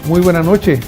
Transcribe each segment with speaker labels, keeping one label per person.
Speaker 1: Muy buena noche,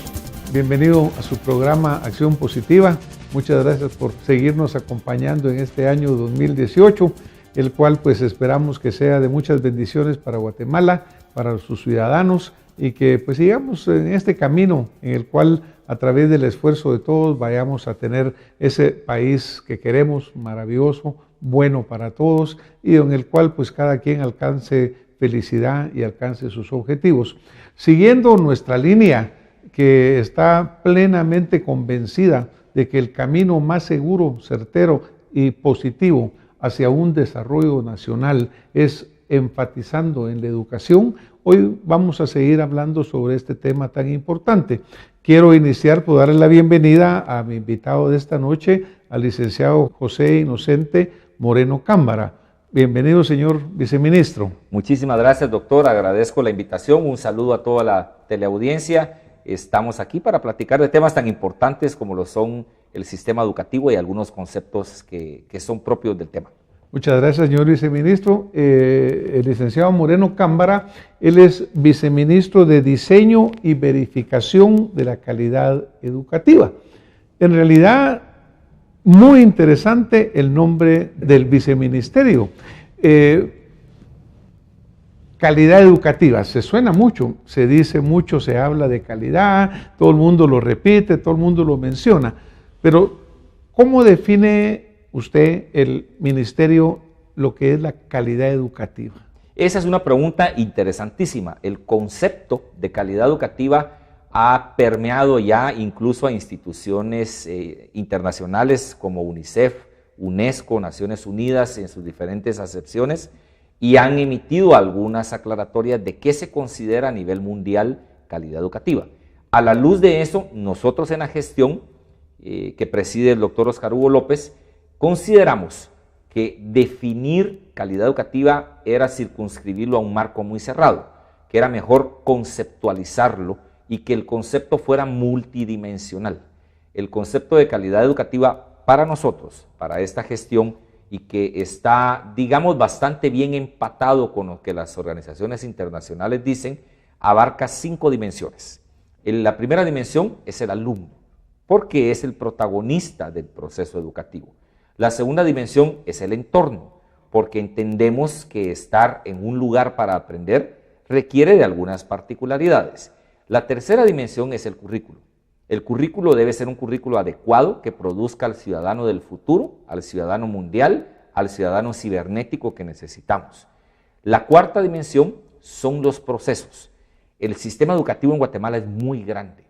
Speaker 1: bienvenido a su programa Acción Positiva. Muchas gracias por seguirnos acompañando en este año 2018, el cual pues esperamos que sea de muchas bendiciones para Guatemala, para sus ciudadanos y que pues sigamos en este camino en el cual a través del esfuerzo de todos vayamos a tener ese país que queremos, maravilloso, bueno para todos y en el cual pues cada quien alcance felicidad y alcance sus objetivos. Siguiendo nuestra línea que está plenamente convencida de que el camino más seguro, certero y positivo hacia un desarrollo nacional es enfatizando en la educación, hoy vamos a seguir hablando sobre este tema tan importante. Quiero iniciar por darle la bienvenida a mi invitado de esta noche, al licenciado José Inocente Moreno Cámbara. Bienvenido, señor viceministro.
Speaker 2: Muchísimas gracias, doctor. Agradezco la invitación. Un saludo a toda la teleaudiencia. Estamos aquí para platicar de temas tan importantes como lo son el sistema educativo y algunos conceptos que son propios del tema.
Speaker 1: Muchas gracias, señor viceministro. El licenciado Moreno Cámbara, él es viceministro de Diseño y Verificación de la Calidad Educativa. En realidad, muy interesante el nombre del viceministerio. Calidad educativa, se suena mucho, se dice mucho, se habla de calidad, todo el mundo lo repite, todo el mundo lo menciona, pero ¿cómo define usted, el ministerio, lo que es la calidad educativa?
Speaker 2: Esa es una pregunta interesantísima. El concepto de calidad educativa ha permeado ya incluso a instituciones internacionales como UNICEF, UNESCO, Naciones Unidas en sus diferentes acepciones y han emitido algunas aclaratorias de qué se considera a nivel mundial calidad educativa. A la luz de eso, nosotros en la gestión que preside el doctor Oscar Hugo López, consideramos que definir calidad educativa era circunscribirlo a un marco muy cerrado, que era mejor conceptualizarlo y que el concepto fuera multidimensional. El concepto de calidad educativa para nosotros, para esta gestión, y que está, digamos, bastante bien empatado con lo que las organizaciones internacionales dicen, abarca 5 dimensiones. La primera dimensión es el alumno, porque es el protagonista del proceso educativo. La segunda dimensión es el entorno, porque entendemos que estar en un lugar para aprender requiere de algunas particularidades. La tercera dimensión es el currículo. El currículo debe ser un currículo adecuado que produzca al ciudadano del futuro, al ciudadano mundial, al ciudadano cibernético que necesitamos. La cuarta dimensión son los procesos. El sistema educativo en Guatemala es muy grande.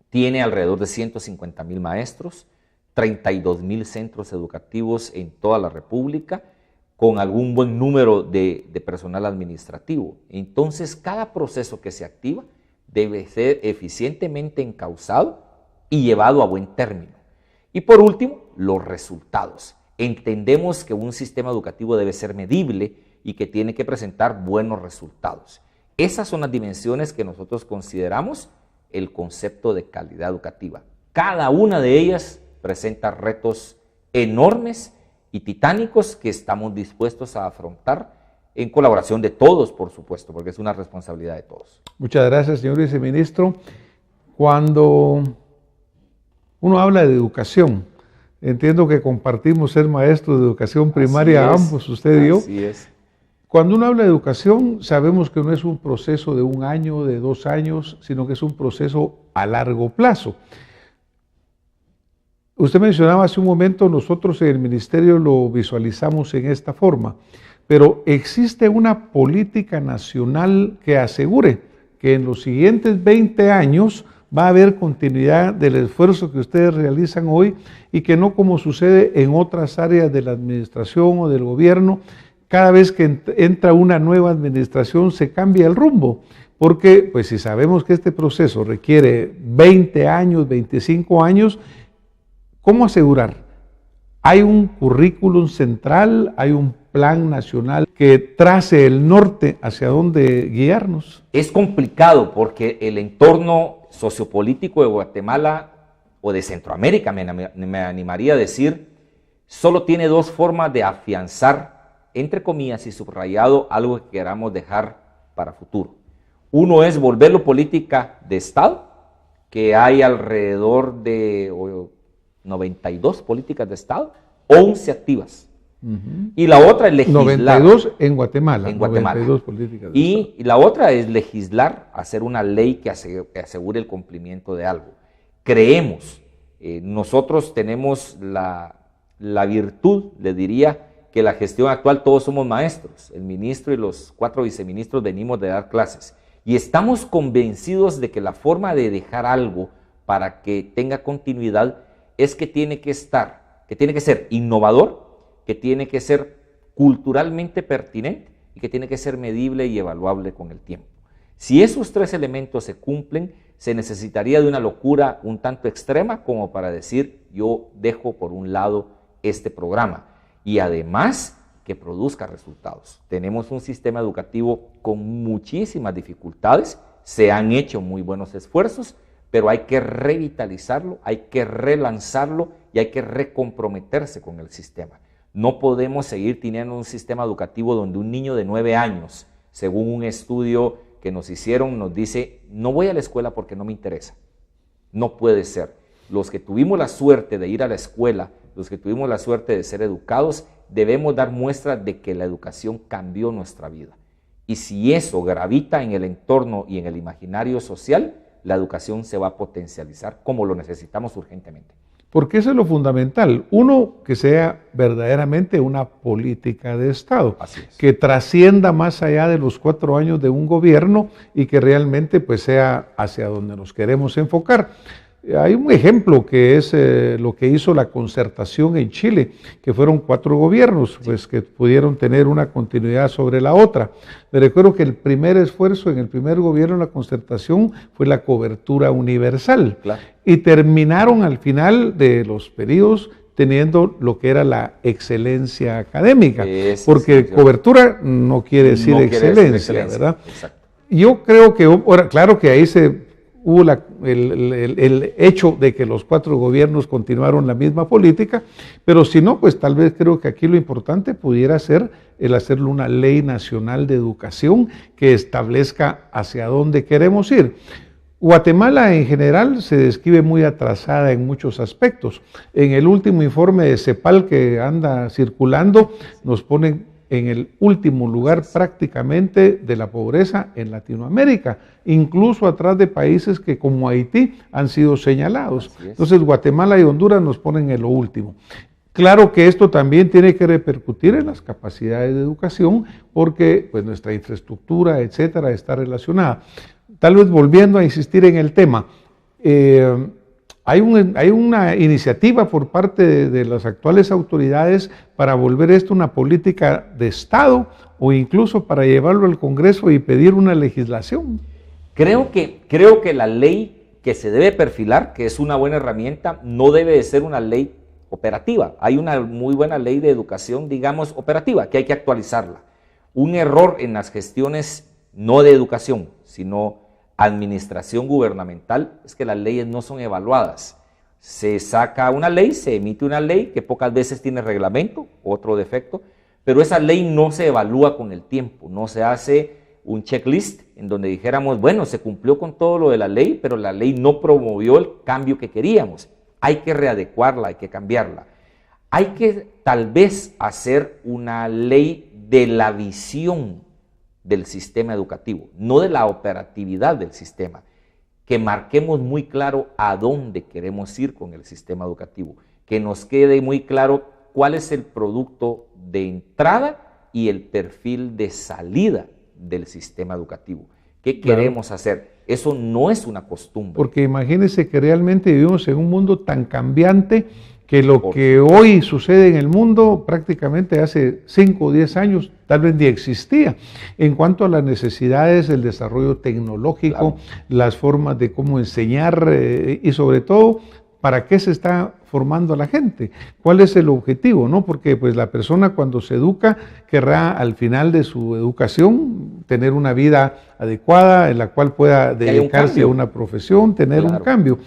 Speaker 2: Tiene alrededor de 150,000 maestros, 32,000 centros educativos en toda la República, con algún buen número de personal administrativo. Entonces, cada proceso que se activa debe ser eficientemente encauzado y llevado a buen término. Y por último, los resultados. Entendemos que un sistema educativo debe ser medible y que tiene que presentar buenos resultados. Esas son las dimensiones que nosotros consideramos el concepto de calidad educativa. Cada una de ellas presenta retos enormes y titánicos que estamos dispuestos a afrontar en colaboración de todos, por supuesto, porque es una responsabilidad de todos.
Speaker 1: Muchas gracias, señor viceministro. Cuando uno habla de educación, entiendo que compartimos ser maestros de educación primaria ambos, usted y yo.
Speaker 2: Así es.
Speaker 1: Cuando uno habla de educación, sabemos que no es un proceso de 1 año, de 2 años, sino que es un proceso a largo plazo. Usted mencionaba hace un momento, nosotros en el ministerio lo visualizamos en esta forma, pero existe una política nacional que asegure que en los siguientes 20 años va a haber continuidad del esfuerzo que ustedes realizan hoy y que no como sucede en otras áreas de la administración o del gobierno, cada vez que entra una nueva administración se cambia el rumbo, porque pues si sabemos que este proceso requiere 20 años, 25 años, ¿cómo asegurar? ¿Hay un currículum central, hay un plan nacional que trace el norte hacia dónde guiarnos?
Speaker 2: Es complicado porque el entorno sociopolítico de Guatemala o de Centroamérica, me animaría a decir, solo tiene 2 formas de afianzar, entre comillas y subrayado, algo que queramos dejar para futuro. Uno es volverlo política de Estado, que hay alrededor de 92 políticas de Estado, 11 activas. Y la otra es legislar.
Speaker 1: 92 en Guatemala.
Speaker 2: En Guatemala.
Speaker 1: 92 políticas de
Speaker 2: y la otra es legislar, hacer una ley que asegure el cumplimiento de algo. Creemos, nosotros tenemos la virtud, le diría, que la gestión actual todos somos maestros. El ministro y los 4 viceministros venimos de dar clases. Y estamos convencidos de que la forma de dejar algo para que tenga continuidad es que tiene que ser innovador, que tiene que ser culturalmente pertinente y que tiene que ser medible y evaluable con el tiempo. Si esos 3 elementos se cumplen, se necesitaría de una locura un tanto extrema como para decir, yo dejo por un lado este programa. Y además, que produzca resultados. Tenemos un sistema educativo con muchísimas dificultades, se han hecho muy buenos esfuerzos, pero hay que revitalizarlo, hay que relanzarlo y hay que recomprometerse con el sistema. No podemos seguir teniendo un sistema educativo donde un niño de 9 años, según un estudio que nos hicieron, nos dice, no voy a la escuela porque no me interesa. No puede ser. Los que tuvimos la suerte de ir a la escuela, los que tuvimos la suerte de ser educados, debemos dar muestra de que la educación cambió nuestra vida. Y si eso gravita en el entorno y en el imaginario social, la educación se va a potencializar como lo necesitamos urgentemente.
Speaker 1: Porque eso es lo fundamental. Uno, que sea verdaderamente una política de Estado, que trascienda más allá de los 4 años de un gobierno y que realmente pues sea hacia donde nos queremos enfocar. Hay un ejemplo que es lo que hizo la concertación en Chile, que fueron 4 gobiernos, pues que pudieron tener una continuidad sobre la otra. Me recuerdo que el primer esfuerzo en el primer gobierno de la concertación fue la cobertura universal. Claro. Y terminaron al final de los periodos teniendo lo que era la excelencia académica, porque cobertura no quiere decir excelencia, ¿verdad? Exacto. Yo creo que, ahora, claro que ahí hubo el hecho de que los 4 gobiernos continuaron la misma política, pero si no, pues tal vez creo que aquí lo importante pudiera ser el hacerlo una ley nacional de educación que establezca hacia dónde queremos ir. Guatemala en general se describe muy atrasada en muchos aspectos. En el último informe de CEPAL que anda circulando, nos ponen en el último lugar prácticamente de la pobreza en Latinoamérica, incluso atrás de países que como Haití han sido señalados. Entonces Guatemala y Honduras nos ponen en lo último. Claro que esto también tiene que repercutir en las capacidades de educación porque pues, nuestra infraestructura, etcétera, está relacionada. Tal vez volviendo a insistir en el tema, hay una iniciativa por parte de las actuales autoridades para volver esto una política de Estado o incluso para llevarlo al Congreso y pedir una legislación.
Speaker 2: Creo que la ley que se debe perfilar, que es una buena herramienta, no debe de ser una ley operativa. Hay una muy buena ley de educación, digamos, operativa, que hay que actualizarla. Un error en las gestiones no de educación, sino administración gubernamental, es que las leyes no son evaluadas. Se saca una ley, se emite una ley que pocas veces tiene reglamento, otro defecto, pero esa ley no se evalúa con el tiempo, no se hace un checklist en donde dijéramos, bueno, se cumplió con todo lo de la ley, pero la ley no promovió el cambio que queríamos. Hay que readecuarla, hay que cambiarla. Hay que tal vez hacer una ley de la visión del sistema educativo, no de la operatividad del sistema, que marquemos muy claro a dónde queremos ir con el sistema educativo, que nos quede muy claro cuál es el producto de entrada y el perfil de salida del sistema educativo. ¿Qué queremos hacer? Eso no es una costumbre.
Speaker 1: Porque imagínense que realmente vivimos en un mundo tan cambiante que lo que hoy sucede en el mundo prácticamente hace 5 o 10 años tal vez ni existía en cuanto a las necesidades, el desarrollo tecnológico, las formas de cómo enseñar y sobre todo para qué se está formando a la gente, cuál es el objetivo, ¿no? Porque pues la persona cuando se educa querrá al final de su educación tener una vida adecuada en la cual pueda dedicarse a una profesión, tener un cambio.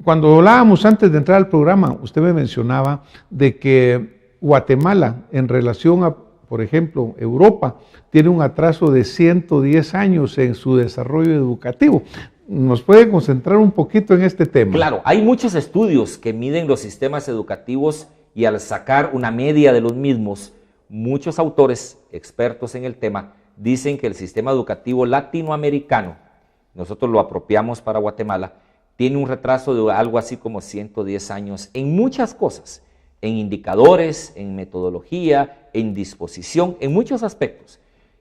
Speaker 1: Cuando hablábamos antes de entrar al programa, usted me mencionaba de que Guatemala, en relación a por ejemplo, Europa tiene un atraso de 110 años en su desarrollo educativo. ¿Nos puede concentrar un poquito en este tema?
Speaker 2: Claro, hay muchos estudios que miden los sistemas educativos y al sacar una media de los mismos, muchos autores expertos en el tema dicen que el sistema educativo latinoamericano, nosotros lo apropiamos para Guatemala, tiene un retraso de algo así como 110 años en muchas cosas, en indicadores, en metodología, en disposición, en muchos aspectos.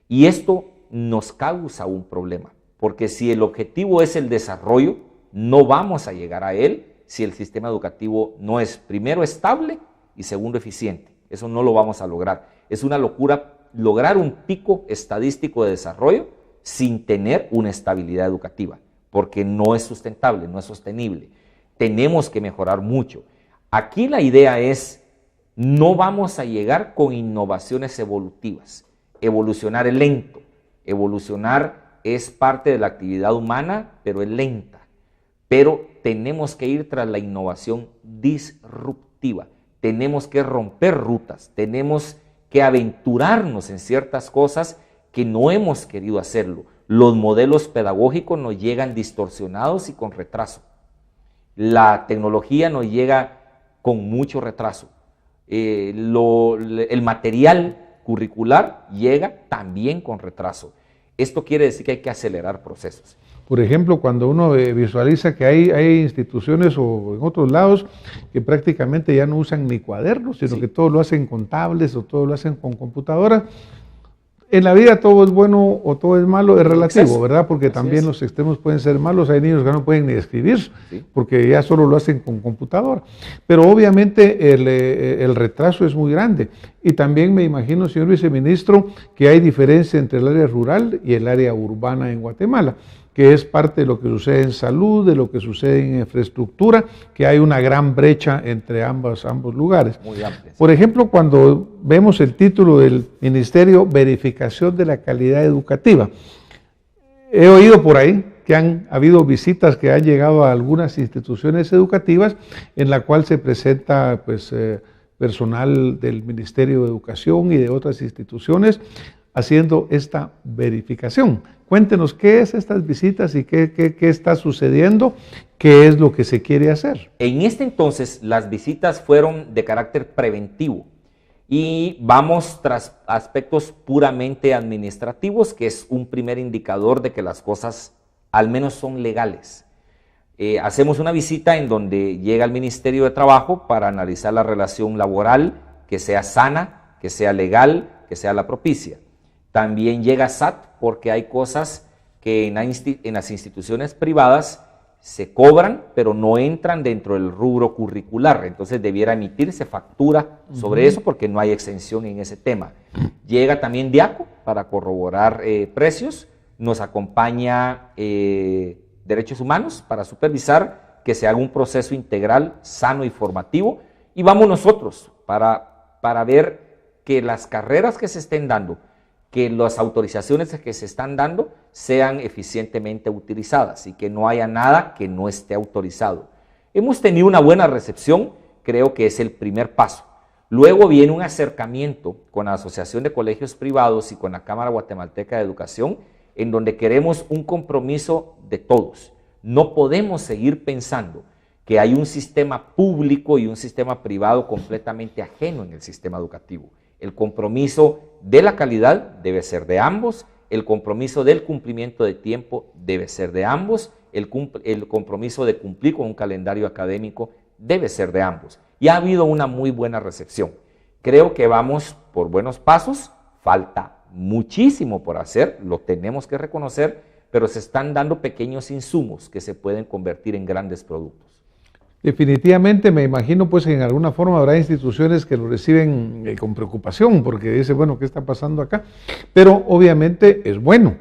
Speaker 2: Y esto nos causa un problema, porque si el objetivo es el desarrollo, no vamos a llegar a él si el sistema educativo no es, primero, estable y segundo, eficiente. Eso no lo vamos a lograr. Es una locura lograr un pico estadístico de desarrollo sin tener una estabilidad educativa, porque no es sustentable, no es sostenible. Tenemos que mejorar mucho. Aquí la idea es, no vamos a llegar con innovaciones evolutivas. Evolucionar es lento. Evolucionar es parte de la actividad humana, pero es lenta. Pero tenemos que ir tras la innovación disruptiva. Tenemos que romper rutas, tenemos que aventurarnos en ciertas cosas que no hemos querido hacerlo. Los modelos pedagógicos nos llegan distorsionados y con retraso. La tecnología nos llega con mucho retraso. El material curricular llega también con retraso. Esto quiere decir que hay que acelerar procesos.
Speaker 1: Por ejemplo, cuando uno visualiza que hay instituciones o en otros lados que prácticamente ya no usan ni cuadernos, sino que todo lo hacen con tablets o todo lo hacen con computadoras. En la vida todo es bueno o todo es malo, es relativo, ¿verdad? Porque también los extremos pueden ser malos. Hay niños que no pueden ni escribir, porque ya solo lo hacen con computadora. Pero obviamente el retraso es muy grande. Y también me imagino, señor viceministro, que hay diferencia entre el área rural y el área urbana en Guatemala, que es parte de lo que sucede en salud, de lo que sucede en infraestructura, que hay una gran brecha entre ambos lugares.
Speaker 2: Muy amplia.
Speaker 1: Por ejemplo, cuando vemos el título del ministerio, Verificación de la Calidad Educativa, he oído por ahí que han habido visitas que han llegado a algunas instituciones educativas en la cual se presenta personal del Ministerio de Educación y de otras instituciones haciendo esta verificación. Cuéntenos qué es estas visitas y qué está sucediendo, qué es lo que se quiere hacer.
Speaker 2: En este entonces, las visitas fueron de carácter preventivo y vamos tras aspectos puramente administrativos, que es un primer indicador de que las cosas al menos son legales. Hacemos una visita en donde llega el Ministerio de Trabajo para analizar la relación laboral, que sea sana, que sea legal, que sea la propicia. También llega SAT porque hay cosas que en las instituciones privadas se cobran, pero no entran dentro del rubro curricular. Entonces debiera emitirse factura sobre eso porque no hay exención en ese tema. Llega también DIACO para corroborar precios. Nos acompaña Derechos Humanos para supervisar que se haga un proceso integral, sano y formativo. Y vamos nosotros para ver que las carreras que se estén dando, que las autorizaciones que se están dando sean eficientemente utilizadas y que no haya nada que no esté autorizado. Hemos tenido una buena recepción, creo que es el primer paso. Luego viene un acercamiento con la Asociación de Colegios Privados y con la Cámara Guatemalteca de Educación, en donde queremos un compromiso de todos. No podemos seguir pensando que hay un sistema público y un sistema privado completamente ajeno en el sistema educativo. El compromiso de la calidad debe ser de ambos, el compromiso del cumplimiento de tiempo debe ser de ambos, el compromiso de cumplir con un calendario académico debe ser de ambos. Y ha habido una muy buena recepción. Creo que vamos por buenos pasos, falta muchísimo por hacer, lo tenemos que reconocer, pero se están dando pequeños insumos que se pueden convertir en grandes productos.
Speaker 1: Definitivamente me imagino pues en alguna forma habrá instituciones que lo reciben con preocupación porque dicen, bueno, ¿qué está pasando acá? Pero obviamente es bueno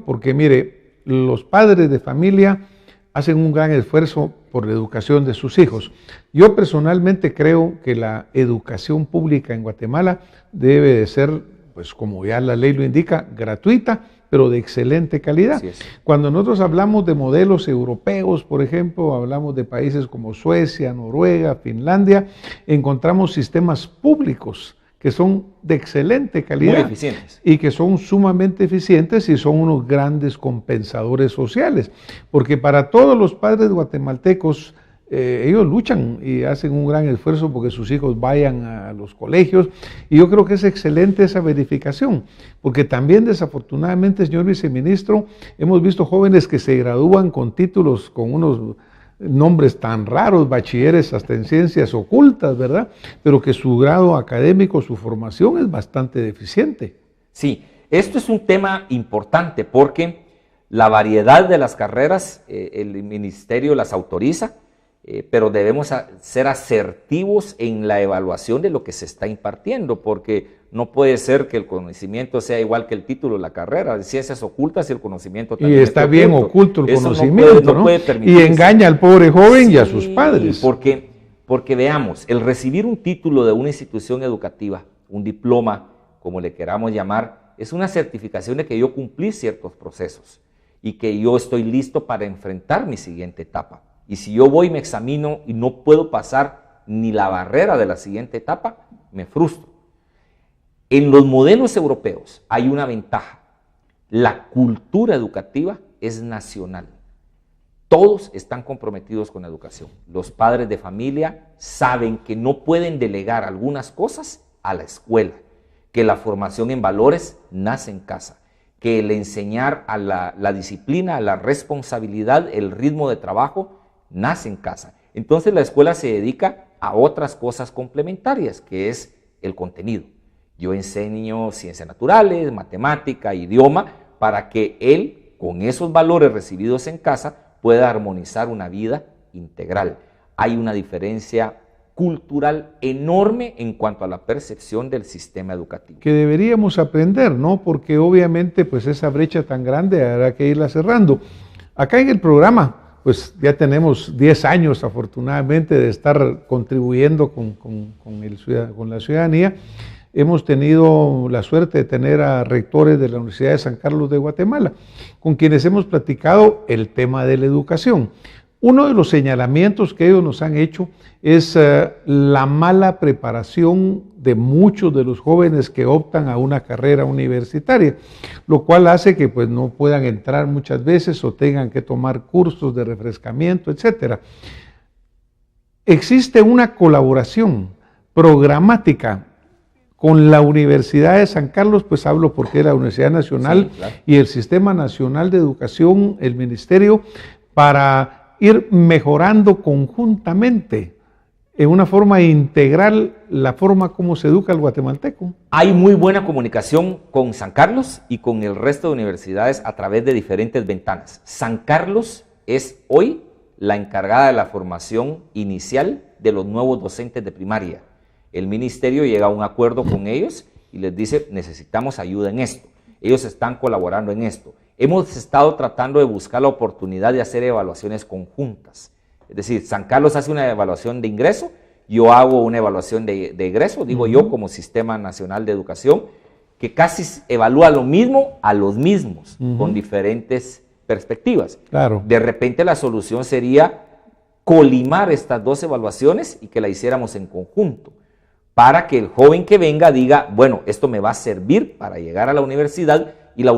Speaker 1: porque mire, los padres de familia hacen un gran esfuerzo por la educación de sus hijos. Yo personalmente creo que la educación pública en Guatemala debe de ser, pues como ya la ley lo indica, gratuita, pero de excelente calidad. Cuando nosotros hablamos de modelos europeos, por ejemplo, hablamos de países como Suecia, Noruega, Finlandia, encontramos sistemas públicos que que son de excelente calidad.
Speaker 2: Muy eficientes.
Speaker 1: Y que son sumamente eficientes y son unos grandes compensadores sociales. Porque para todos los padres guatemaltecos, ellos luchan y hacen un gran esfuerzo porque sus hijos vayan a los colegios, y yo creo que es excelente esa verificación, porque también desafortunadamente, señor viceministro, hemos visto jóvenes que se gradúan con títulos, con unos nombres tan raros, bachilleres hasta en ciencias ocultas, ¿verdad? Pero que su grado académico, su formación es bastante deficiente.
Speaker 2: Sí, esto es un tema importante porque la variedad de las carreras, el ministerio las autoriza, pero debemos ser asertivos en la evaluación de lo que se está impartiendo, porque no puede ser que el conocimiento sea igual que el título de la carrera, de ciencias ocultas y el conocimiento también.
Speaker 1: Y está bien oculto el conocimiento,
Speaker 2: no puede
Speaker 1: y engaña al pobre joven y a sus padres.
Speaker 2: Porque veamos, el recibir un título de una institución educativa, un diploma, como le queramos llamar, es una certificación de que yo cumplí ciertos procesos y que yo estoy listo para enfrentar mi siguiente etapa. Y si yo voy y me examino y no puedo pasar ni la barrera de la siguiente etapa, me frustro. En los modelos europeos hay una ventaja. La cultura educativa es nacional. Todos están comprometidos con la educación. Los padres de familia saben que no pueden delegar algunas cosas a la escuela, que la formación en valores nace en casa, que el enseñar a la disciplina, la responsabilidad, el ritmo de trabajo, nace en casa. Entonces la escuela se dedica a otras cosas complementarias, que es el contenido. Yo enseño ciencias naturales, matemática, idioma, para que él, con esos valores recibidos en casa, pueda armonizar una vida integral. Hay una diferencia cultural enorme en cuanto a la percepción del sistema educativo.
Speaker 1: Que deberíamos aprender, ¿no? Porque obviamente pues esa brecha tan grande habrá que irla cerrando. Acá en el programa, pues ya tenemos 10 años afortunadamente de estar contribuyendo con la ciudadanía. Hemos tenido la suerte de tener a rectores de la Universidad de San Carlos de Guatemala, con quienes hemos platicado el tema de la educación. Uno de los señalamientos que ellos nos han hecho es la mala preparación de muchos de los jóvenes que optan a una carrera universitaria, lo cual hace que pues, no puedan entrar muchas veces o tengan que tomar cursos de refrescamiento, etc. Existe una colaboración programática con la Universidad de San Carlos, pues hablo porque es la Universidad Nacional, sí, claro, y el Sistema Nacional de Educación, el Ministerio, para ir mejorando conjuntamente en una forma integral la forma como se educa el guatemalteco.
Speaker 2: Hay muy buena comunicación con San Carlos y con el resto de universidades a través de diferentes ventanas. San Carlos es hoy la encargada de la formación inicial de los nuevos docentes de primaria. El ministerio llega a un acuerdo con ellos y les dice, necesitamos ayuda en esto. Ellos están colaborando en esto. Hemos estado tratando de buscar la oportunidad de hacer evaluaciones conjuntas. Es decir, San Carlos hace una evaluación de ingreso, yo hago una evaluación de egreso, digo yo como Sistema Nacional de Educación, que casi evalúa lo mismo a los mismos, con diferentes perspectivas.
Speaker 1: Claro.
Speaker 2: De repente la solución sería colimar estas dos evaluaciones y que la hiciéramos en conjunto, para que el joven que venga diga, bueno, esto me va a servir para llegar a la universidad y la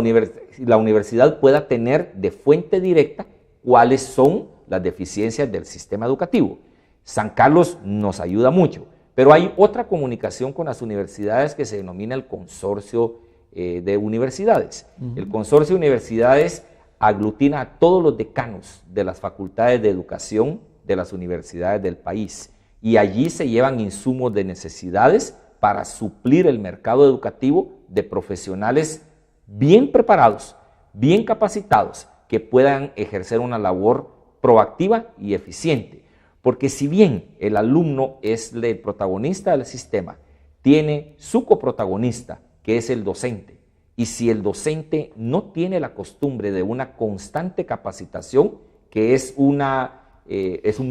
Speaker 2: universidad pueda tener de fuente directa cuáles son las deficiencias del sistema educativo. San Carlos nos ayuda mucho, pero hay otra comunicación con las universidades que se denomina el consorcio de universidades. El consorcio de universidades aglutina a todos los decanos de las facultades de educación de las universidades del país y allí se llevan insumos de necesidades para suplir el mercado educativo de profesionales bien preparados, bien capacitados, que puedan ejercer una labor proactiva y eficiente. Porque si bien el alumno es el protagonista del sistema, tiene su coprotagonista, que es el docente. Y si el docente no tiene la costumbre de una constante capacitación, que es un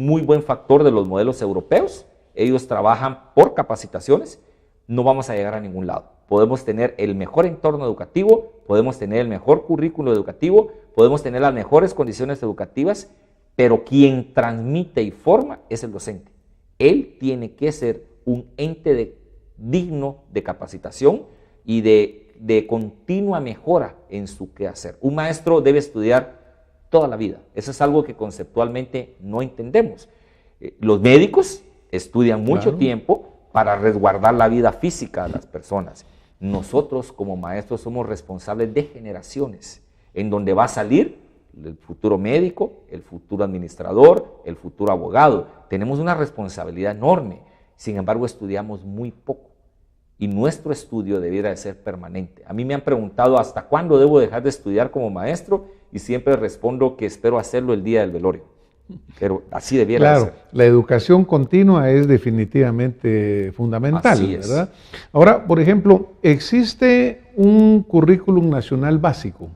Speaker 2: muy buen factor de los modelos europeos, ellos trabajan por capacitaciones, no vamos a llegar a ningún lado. Podemos tener el mejor entorno educativo, podemos tener el mejor currículo educativo, podemos tener las mejores condiciones educativas, pero quien transmite y forma es el docente. Él tiene que ser un ente digno de capacitación y de continua mejora en su quehacer. Un maestro debe estudiar toda la vida. Eso es algo que conceptualmente no entendemos. Los médicos estudian mucho tiempo para resguardar la vida física de las personas. Nosotros como maestros somos responsables de generaciones, en donde va a salir el futuro médico, el futuro administrador, el futuro abogado. Tenemos una responsabilidad enorme, sin embargo estudiamos muy poco y nuestro estudio debiera de ser permanente. A mí me han preguntado hasta cuándo debo dejar de estudiar como maestro y siempre respondo que espero hacerlo el día del velorio, pero así debiera de ser.
Speaker 1: La educación continua es definitivamente fundamental,
Speaker 2: Así es.
Speaker 1: ¿verdad? Ahora, por ejemplo, existe un currículum nacional básico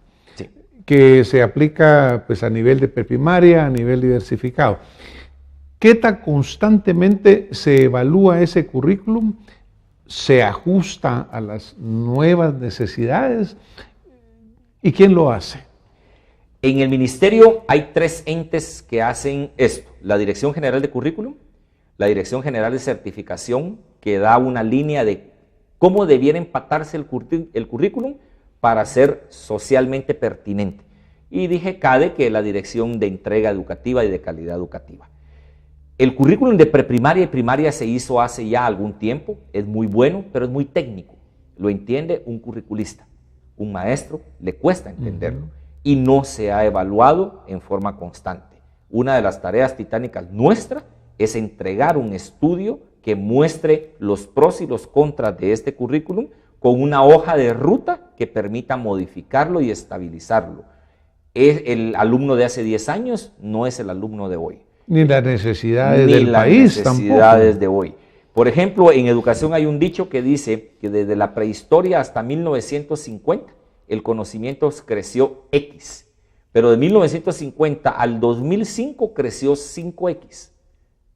Speaker 1: que se aplica pues, a nivel de preprimaria, a nivel diversificado. ¿Qué tan constantemente se evalúa ese currículum? ¿Se ajusta a las nuevas necesidades? ¿Y quién lo hace?
Speaker 2: En el ministerio hay 3 entes que hacen esto: la Dirección General de Currículum, la Dirección General de Certificación, que da una línea de cómo debiera empatarse el currículum para ser socialmente pertinente. Y dije CADE, que es la Dirección de Entrega Educativa y de Calidad Educativa. El currículum de preprimaria y primaria se hizo hace ya algún tiempo, es muy bueno, pero es muy técnico. Lo entiende un curriculista. Un maestro le cuesta entenderlo y no se ha evaluado en forma constante. Una de las tareas titánicas nuestra es entregar un estudio que muestre los pros y los contras de este currículum con una hoja de ruta que permita modificarlo y estabilizarlo. El alumno de hace 10 años no es el alumno de hoy.
Speaker 1: Ni las necesidades del país tampoco.
Speaker 2: Ni las necesidades de hoy. Por ejemplo, en educación hay un dicho que dice que desde la prehistoria hasta 1950 el conocimiento creció X, pero de 1950 al 2005 creció 5X.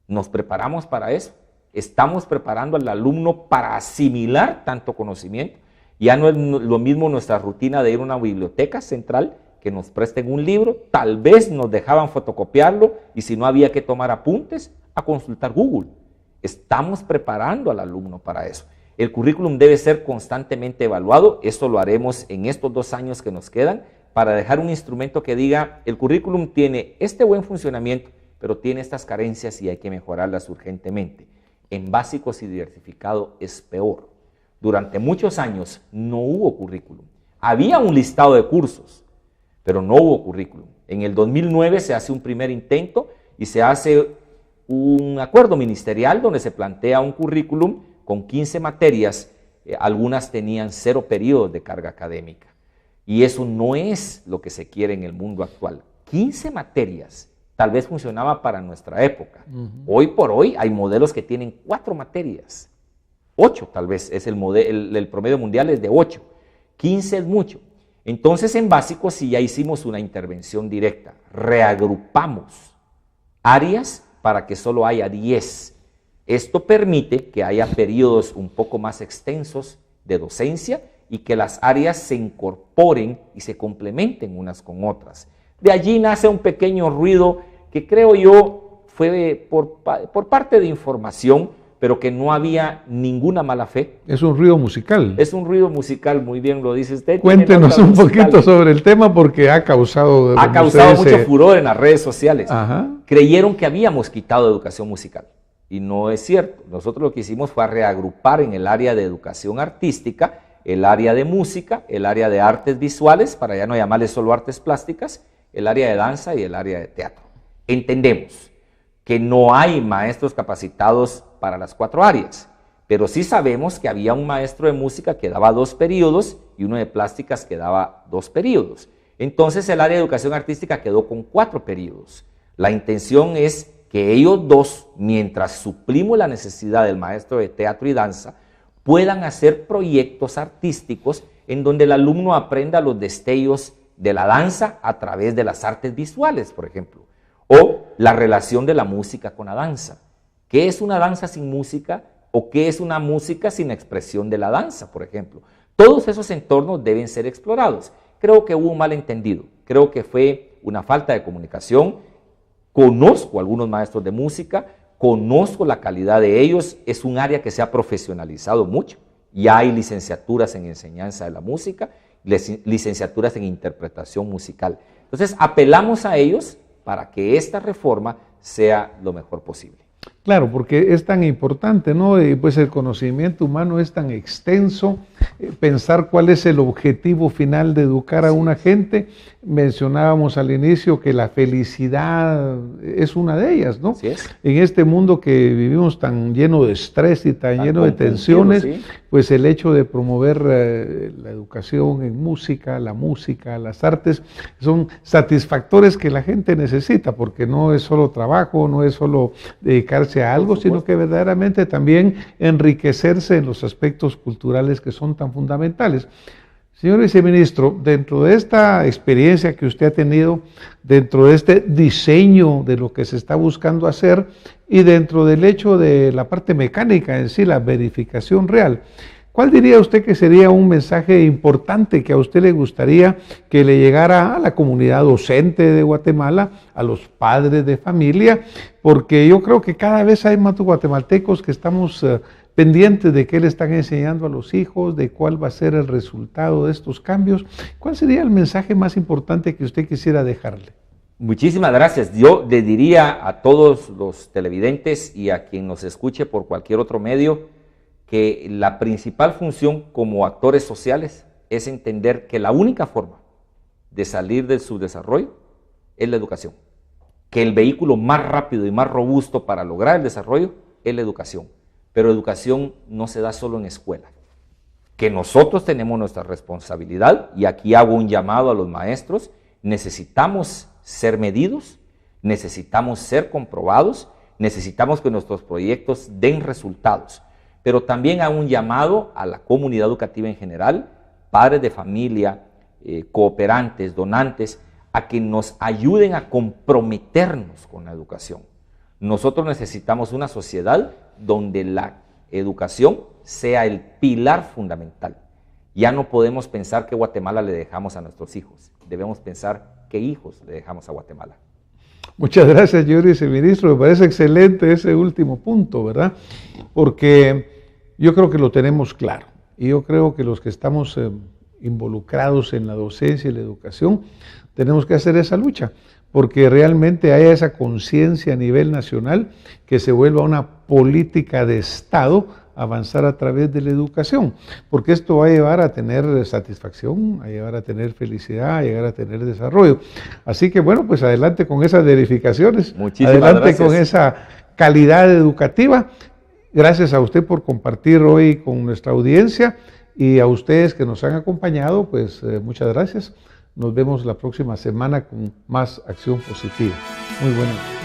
Speaker 2: ¿Nos preparamos para eso? ¿Estamos preparando al alumno para asimilar tanto conocimiento? Ya no es lo mismo nuestra rutina de ir a una biblioteca central, que nos presten un libro, tal vez nos dejaban fotocopiarlo y si no había que tomar apuntes, a consultar Google. Estamos preparando al alumno para eso. El currículum debe ser constantemente evaluado. Esto lo haremos en estos 2 años que nos quedan para dejar un instrumento que diga: el currículum tiene este buen funcionamiento, pero tiene estas carencias y hay que mejorarlas urgentemente. En básicos y diversificado es peor. Durante muchos años no hubo currículum. Había un listado de cursos, pero no hubo currículum. En el 2009 se hace un primer intento y se hace un acuerdo ministerial donde se plantea un currículum con 15 materias, algunas tenían 0 periodos de carga académica. Y eso no es lo que se quiere en el mundo actual. 15 materias, tal vez funcionaba para nuestra época. Hoy por hoy hay modelos que tienen 4 materias. 8 tal vez, es el promedio mundial es de 8. 15 es mucho. Entonces en básicos sí ya hicimos una intervención directa. Reagrupamos áreas para que solo haya 10. Esto permite que haya periodos un poco más extensos de docencia y que las áreas se incorporen y se complementen unas con otras. De allí nace un pequeño ruido que creo yo fue por parte de información, pero que no había ninguna mala fe.
Speaker 1: Es un ruido musical.
Speaker 2: Es un ruido musical, muy bien lo dice usted.
Speaker 1: Cuéntenos un poquito sobre el tema porque ha causado
Speaker 2: mucho furor en las redes sociales. Creyeron que habíamos quitado educación musical. Y no es cierto. Nosotros lo que hicimos fue reagrupar en el área de educación artística, el área de música, el área de artes visuales, para ya no llamarle solo artes plásticas, el área de danza y el área de teatro. Entendemos que no hay maestros capacitados para las 4 áreas, pero sí sabemos que había un maestro de música que daba 2 periodos y uno de plásticas que daba 2 periodos. Entonces el área de educación artística quedó con 4 periodos. La intención es que ellos 2, mientras suplimos la necesidad del maestro de teatro y danza, puedan hacer proyectos artísticos en donde el alumno aprenda los destellos de la danza a través de las artes visuales, por ejemplo, o la relación de la música con la danza. ¿Qué es una danza sin música o qué es una música sin expresión de la danza, por ejemplo? Todos esos entornos deben ser explorados. Creo que hubo un malentendido, creo que fue una falta de comunicación. Conozco a algunos maestros de música, conozco la calidad de ellos, es un área que se ha profesionalizado mucho, ya hay licenciaturas en enseñanza de la música, licenciaturas en interpretación musical. Entonces apelamos a ellos para que esta reforma sea lo mejor posible.
Speaker 1: Claro, porque es tan importante, ¿no? Pues el conocimiento humano es tan extenso, pensar cuál es el objetivo final de educar a una gente. Mencionábamos al inicio que la felicidad es una de ellas, ¿no?
Speaker 2: Así es.
Speaker 1: En este mundo que vivimos tan lleno de estrés y tan lleno de tensiones, ¿sí? Pues el hecho de promover la educación en música, las artes, son satisfactores que la gente necesita, porque no es solo trabajo, no es solo dedicarse a algo, sino que verdaderamente también enriquecerse en los aspectos culturales que son tan fundamentales. Señor viceministro, dentro de esta experiencia que usted ha tenido, dentro de este diseño de lo que se está buscando hacer y dentro del hecho de la parte mecánica en sí, la verificación real, ¿cuál diría usted que sería un mensaje importante que a usted le gustaría que le llegara a la comunidad docente de Guatemala, a los padres de familia? Porque yo creo que cada vez hay más guatemaltecos que estamos pendientes de qué le están enseñando a los hijos, de cuál va a ser el resultado de estos cambios. ¿Cuál sería el mensaje más importante que usted quisiera dejarle?
Speaker 2: Muchísimas gracias. Yo le diría a todos los televidentes y a quien nos escuche por cualquier otro medio que la principal función como actores sociales es entender que la única forma de salir del subdesarrollo es la educación. Que el vehículo más rápido y más robusto para lograr el desarrollo es la educación. Pero educación no se da solo en escuela. Que nosotros tenemos nuestra responsabilidad, y aquí hago un llamado a los maestros, necesitamos ser medidos, necesitamos ser comprobados, necesitamos que nuestros proyectos den resultados. Pero también hago un llamado a la comunidad educativa en general, padres de familia, cooperantes, donantes, a que nos ayuden a comprometernos con la educación. Nosotros necesitamos una sociedad donde la educación sea el pilar fundamental. Ya no podemos pensar que Guatemala le dejamos a nuestros hijos, debemos pensar qué hijos le dejamos a Guatemala.
Speaker 1: Muchas gracias, señor viceministro. Me parece excelente ese último punto, ¿verdad? Porque yo creo que lo tenemos claro. Y yo creo que los que estamos involucrados en la docencia y la educación, tenemos que hacer esa lucha, porque realmente haya esa conciencia a nivel nacional que se vuelva una política de Estado avanzar a través de la educación, porque esto va a llevar a tener satisfacción, a llevar a tener felicidad, a llegar a tener desarrollo. Así que bueno, pues adelante con esas verificaciones, adelante con esa calidad educativa. Gracias a usted por compartir hoy con nuestra audiencia y a ustedes que nos han acompañado, pues muchas gracias. Nos vemos la próxima semana con más Acción Positiva. Muy buenas noches.